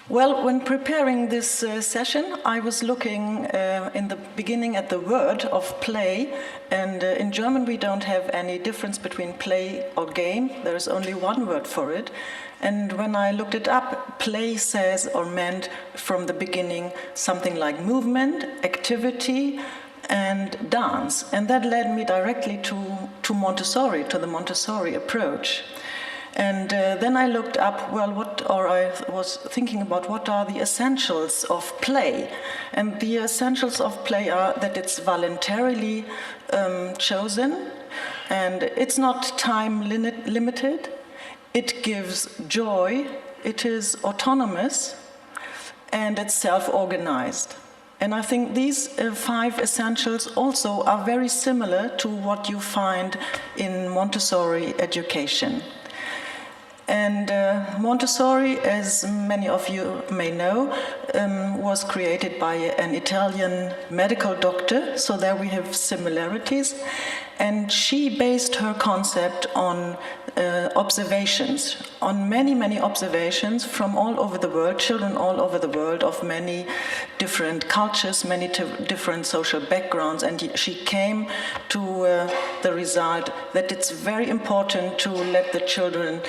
Well, when preparing this session, I was looking in the beginning at the word of play, and in German we don't have any difference between play or game. There is only one word for it. And when I looked it up, play says or meant from the beginning something like movement, activity, and dance. And that led me directly to Montessori, to the Montessori approach. And then I looked up, I was thinking about what are the essentials of play. And the essentials of play are that it's voluntarily chosen, and it's not time limited, it gives joy, it is autonomous, and it's self-organized. And I think these 5 essentials also are very similar to what you find in Montessori education. And Montessori, as many of you may know, was created by an Italian medical doctor, so there we have similarities. And she based her concept on observations, on many observations from all over the world, children all over the world of many different cultures, many different social backgrounds, and she came to the result that it's very important to let the children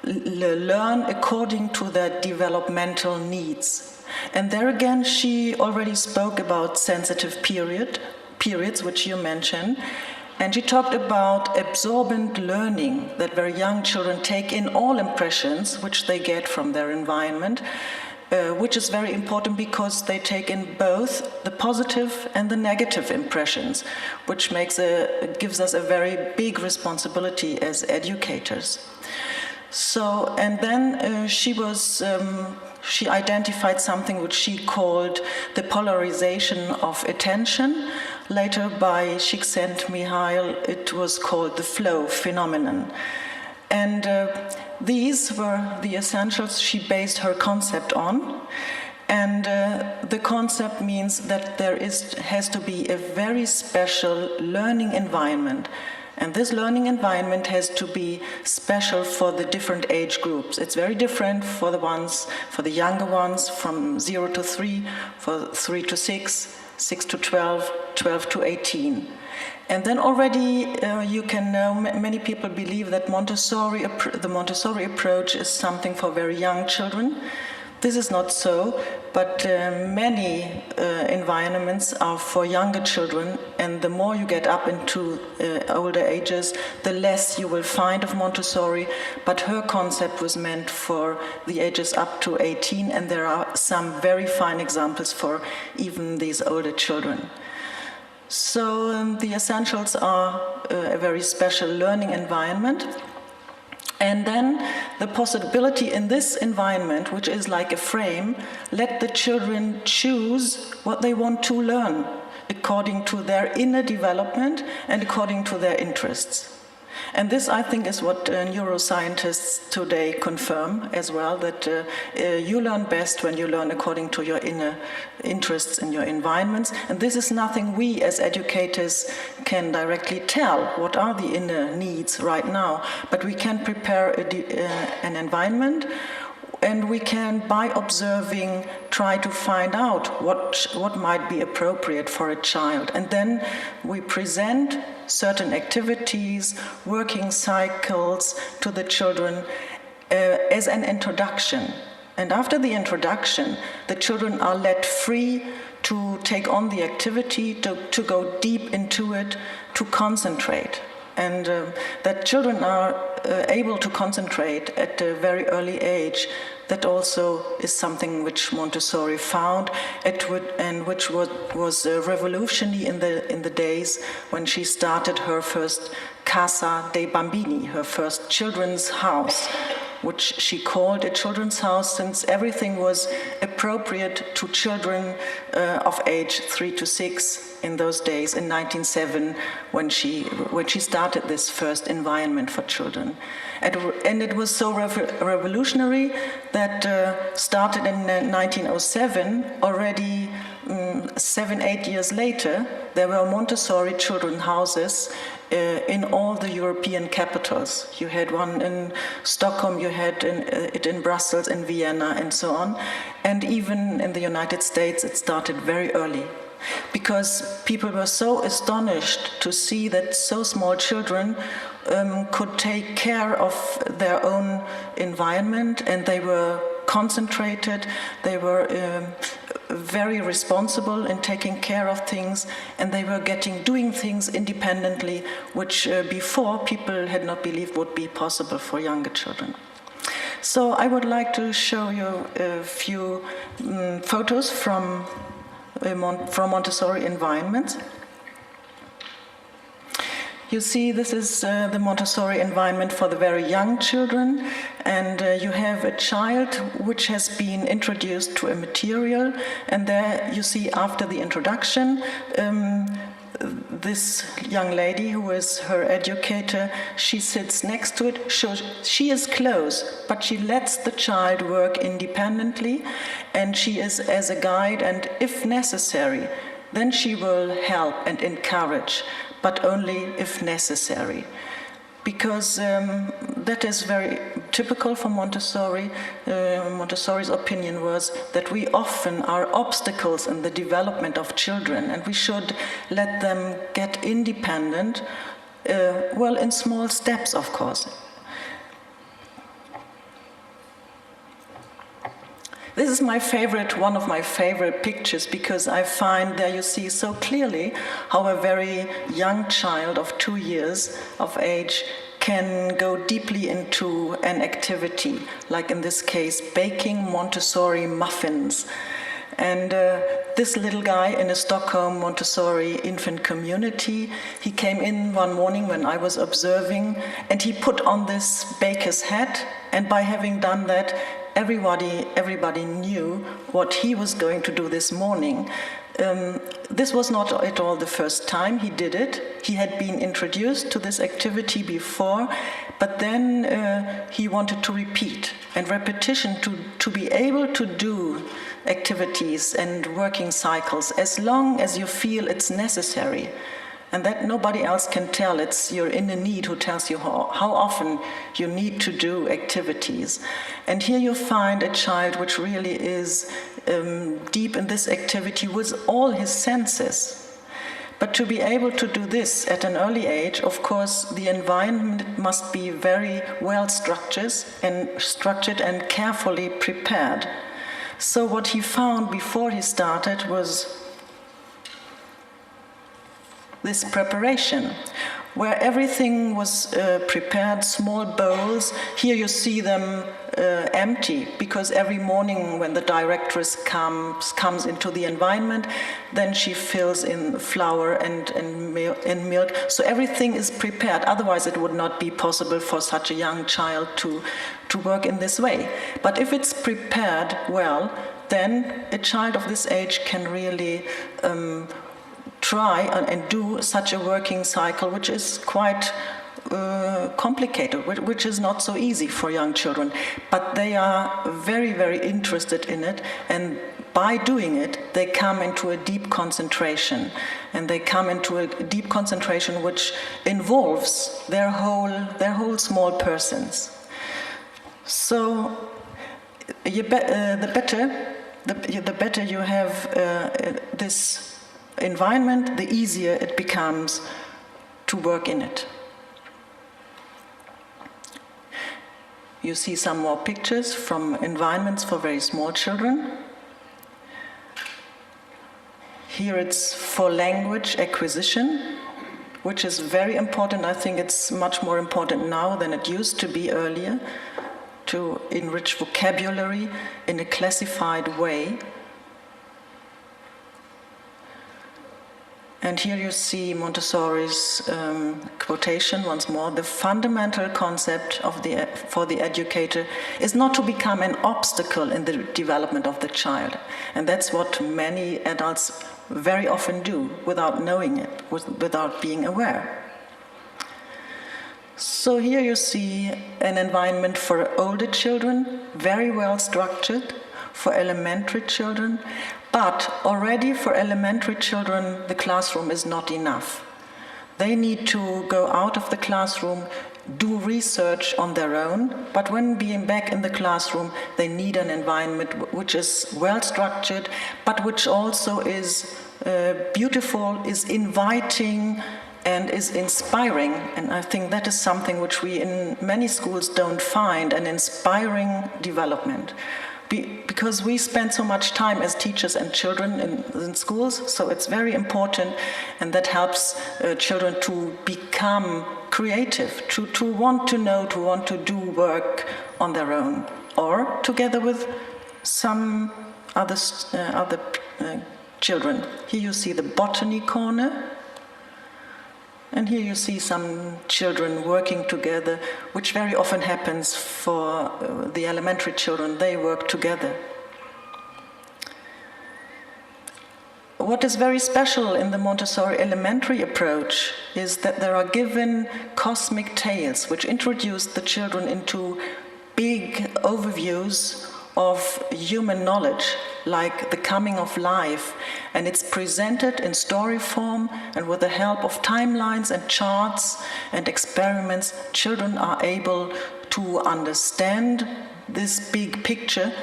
learn according to their developmental needs. And there again, she already spoke about sensitive periods, which you mentioned, and she talked about absorbent learning, that very young children take in all impressions which they get from their environment, which is very important because they take in both the positive and the negative impressions, which gives us a very big responsibility as educators. So, and then she identified something which she called the polarization of attention. Later by Csikszentmihalyi, it was called the flow phenomenon. And these were the essentials she based her concept on. And the concept means that there has to be a very special learning environment. And this learning environment has to be special for the different age groups. It's very different for the younger ones, from 0 to 3, for 3 to 6, 6 to 12, 12 to 18. And then already you can know, many people believe that the Montessori approach is something for very young children. This is not so, but many environments are for younger children, and the more you get up into older ages, the less you will find of Montessori, but her concept was meant for the ages up to 18, and there are some very fine examples for even these older children. So the essentials are a very special learning environment. And then the possibility in this environment, which is like a frame, let the children choose what they want to learn according to their inner development and according to their interests. And this, I think, is what neuroscientists today confirm as well, that you learn best when you learn according to your inner interests in your environments. And this is nothing we as educators can directly tell. What are the inner needs right now? But we can prepare an environment, and we can, by observing, try to find out what might be appropriate for a child. And then we present certain activities, working cycles to the children as an introduction. And after the introduction, the children are let free to take on the activity, to go deep into it, to concentrate. And that children are able to concentrate at a very early age. That also is something which Montessori found, and which was revolutionary in the days when she started her first Casa dei Bambini, her first children's house, which she called a children's house since everything was appropriate to children of age 3 to 6 in those days, in 1907, when she started this first environment for children. And it was so revolutionary that started in 1907, already 7, 8 years later, there were Montessori children houses in all the European capitals. You had one in Stockholm, you had it in Brussels, in Vienna, and so on. And even in the United States, it started very early, because people were so astonished to see that so small children could take care of their own environment, and they were concentrated, they were very responsible in taking care of things, and they were doing things independently, which before people had not believed would be possible for younger children. So I would like to show you a few photos from Montessori environments. You see, this is the Montessori environment for the very young children, and you have a child which has been introduced to a material, and there you see after the introduction this young lady who is her educator, she sits next to it. She is close, but she lets the child work independently, and she is as a guide, and if necessary, then she will help and encourage, but only if necessary. Because that is very typical for Montessori. Montessori's opinion was that we often are obstacles in the development of children, and we should let them get independent, well, in small steps, of course. This is one of my favorite pictures, because I find there you see so clearly how a very young child of 2 years of age can go deeply into an activity, like in this case, baking Montessori muffins. And this little guy in a Stockholm Montessori infant community, he came in one morning when I was observing, and he put on this baker's hat, and by having done that, everybody knew what he was going to do this morning. This was not at all the first time he did it. He had been introduced to this activity before, but then he wanted to repeat. And repetition, to be able to do activities and working cycles as long as you feel it's necessary, and that nobody else can tell. It's your inner need who tells you how often you need to do activities. And here you find a child which really is deep in this activity with all his senses. But to be able to do this at an early age, of course, the environment must be very well structured and carefully prepared. So what he found before he started was this preparation, where everything was prepared, small bowls. Here you see them empty, because every morning when the directress comes into the environment, then she fills in flour and milk. So everything is prepared. Otherwise, it would not be possible for such a young child to work in this way. But if it's prepared well, then a child of this age can really try and do such a working cycle, which is quite complicated, which is not so easy for young children. But they are very, very interested in it, and by doing it, they come into a deep concentration. And they come into a deep concentration which involves their whole small persons. So the better you have this environment, the easier it becomes to work in it. You see some more pictures from environments for very small children. Here it's for language acquisition, which is very important. I think it's much more important now than it used to be earlier, to enrich vocabulary in a classified way. And here you see Montessori's quotation once more: the fundamental concept for the educator is not to become an obstacle in the development of the child. And that's what many adults very often do without knowing it, without being aware. So here you see an environment for older children, very well structured, for elementary children, but already for elementary children, the classroom is not enough. They need to go out of the classroom, do research on their own, but when being back in the classroom, they need an environment which is well structured, but which also is beautiful, is inviting, and is inspiring. And I think that is something which we in many schools don't find, an inspiring development. Because we spend so much time as teachers and children in schools, so it's very important, and that helps children to become creative, to want to know, to want to do work on their own, or together with some other children. Here you see the botany corner, and here you see some children working together, which very often happens for the elementary children. They work together. What is very special in the Montessori elementary approach is that there are given cosmic tales which introduce the children into big overviews of human knowledge, like the coming of life, and it's presented in story form, and with the help of timelines and charts and experiments, children are able to understand this big picture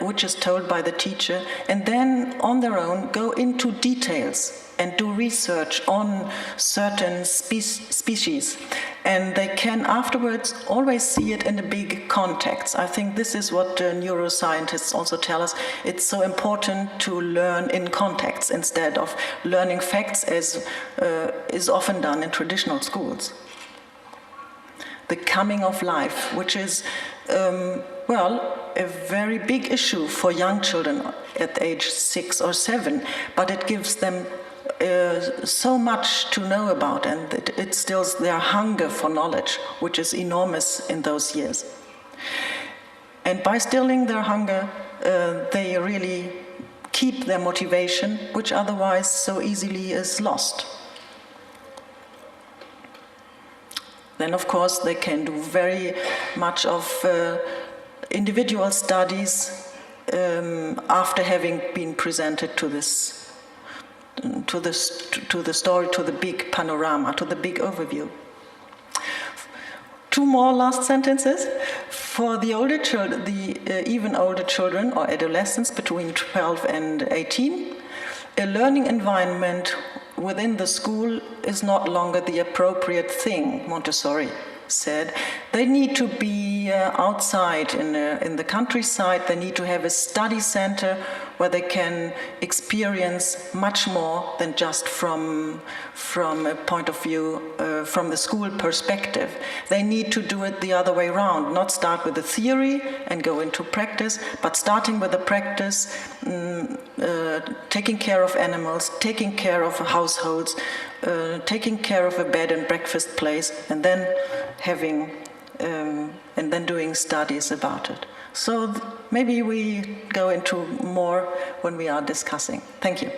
which is told by the teacher, and then on their own go into details and do research on certain species. And they can afterwards always see it in a big context. I think this is what neuroscientists also tell us. It's so important to learn in context instead of learning facts as is often done in traditional schools. The coming of life, which is, a very big issue for young children at age 6 or 7, but it gives them so much to know about, and it instills their hunger for knowledge, which is enormous in those years. And by stilling their hunger, they really keep their motivation, which otherwise so easily is lost. Then, of course, they can do very much of individual studies after having been presented to this, to the story, to the big panorama, to the big overview. 2 more last sentences. For the older children, even older children or adolescents between 12 and 18, a learning environment within the school is not longer the appropriate thing, Montessori said. They need to be outside in the countryside. They need to have a study center where they can experience much more than just from a point of view, from the school perspective. They need to do it the other way around, not start with the theory and go into practice, but starting with the practice, taking care of animals, taking care of households, taking care of a bed and breakfast place, and then doing studies about it. So maybe we go into more when we are discussing. Thank you.